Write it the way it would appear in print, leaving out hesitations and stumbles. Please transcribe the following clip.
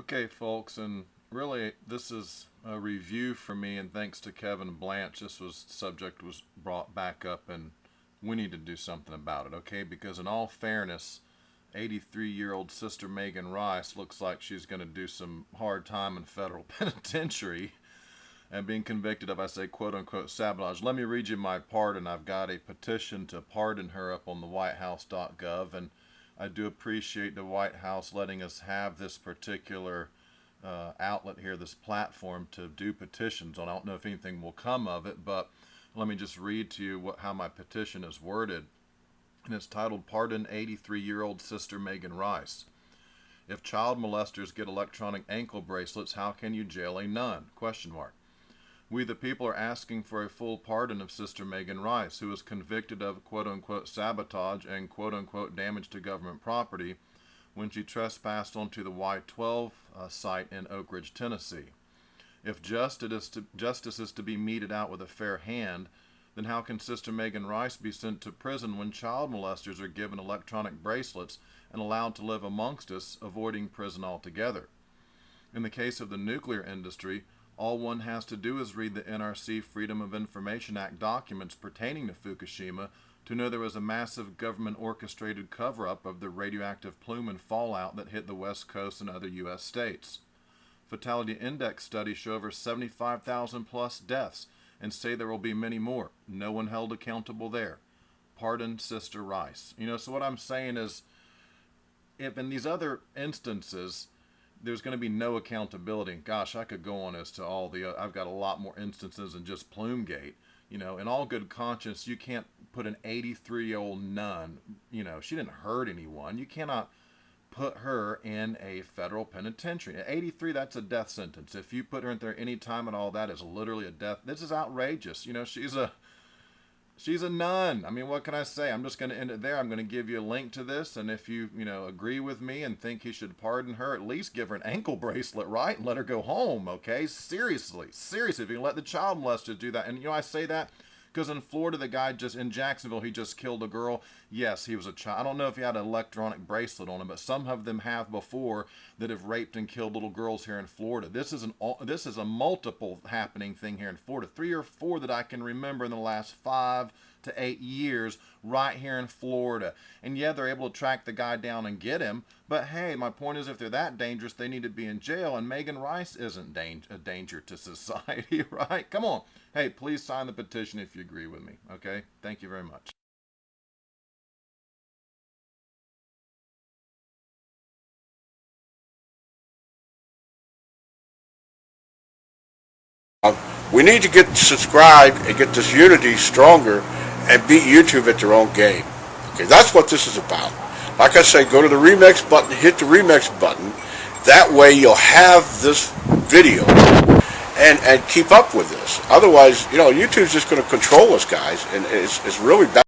Okay, folks, and really this is a review for me, and thanks to Kevin Blanche, subject was brought back up, and we need to do something about it, okay? Because in all fairness, 83-year-old Sister Megan Rice looks like she's going to do some hard time in federal penitentiary and being convicted of, I say, quote-unquote sabotage. Let me read you my pardon. I've got a petition to pardon her up on the whitehouse.gov, and I do appreciate the White House letting us have this particular outlet here, this platform to do petitions on. I don't know if anything will come of it, but let me just read to you how my petition is worded. And it's titled, Pardon 83-Year-Old Sister Megan Rice. If child molesters get electronic ankle bracelets, how can you jail a nun? Question mark. We the people are asking for a full pardon of Sister Megan Rice, who was convicted of quote-unquote sabotage and quote-unquote damage to government property when she trespassed onto the Y-12 site in Oak Ridge, Tennessee. If justice is to be meted out with a fair hand, then how can Sister Megan Rice be sent to prison when child molesters are given electronic bracelets and allowed to live amongst us, avoiding prison altogether? In the case of the nuclear industry, all one has to do is read the NRC Freedom of Information Act documents pertaining to Fukushima to know there was a massive government-orchestrated cover-up of the radioactive plume and fallout that hit the West Coast and other U.S. states. Fatality Index studies show over 75,000 plus deaths and say there will be many more. No one held accountable there. Pardon Sister Rice. So what I'm saying is, if in these other instances, there's going to be no accountability. Gosh, I could go on as to all the, I've got a lot more instances than just Plumegate. In all good conscience, you can't put an 83-year-old nun, she didn't hurt anyone. You cannot put her in a federal penitentiary. At 83, that's a death sentence. If you put her in there any time at all, that is literally a death. This is outrageous. She's a nun. I mean, what can I say? I'm just going to end it there. I'm going to give you a link to this, and if you, agree with me and think he should pardon her, at least give her an ankle bracelet, right? And let her go home, okay? Seriously. If you can let the child molester do that. And, I say that because in Florida, the guy in Jacksonville, he just killed a girl. Yes, he was a child. I don't know if he had an electronic bracelet on him, but some of them have before that have raped and killed little girls here in Florida. This is a multiple happening thing here in Florida. 3 or 4 that I can remember in the last 5 to 8 years right here in Florida. And yeah, they're able to track the guy down and get him. But hey, my point is, if they're that dangerous, they need to be in jail. And Megan Rice isn't a danger to society, right? Come on. Hey, please sign the petition if you agree with me. Okay? Thank you very much. We need to get subscribed and get this unity stronger and beat YouTube at their own game. Okay, that's what this is about. Like I say, go to the remix button, hit the remix button. That way you'll have this video and keep up with this. Otherwise, YouTube's just going to control us, guys, and it's really bad.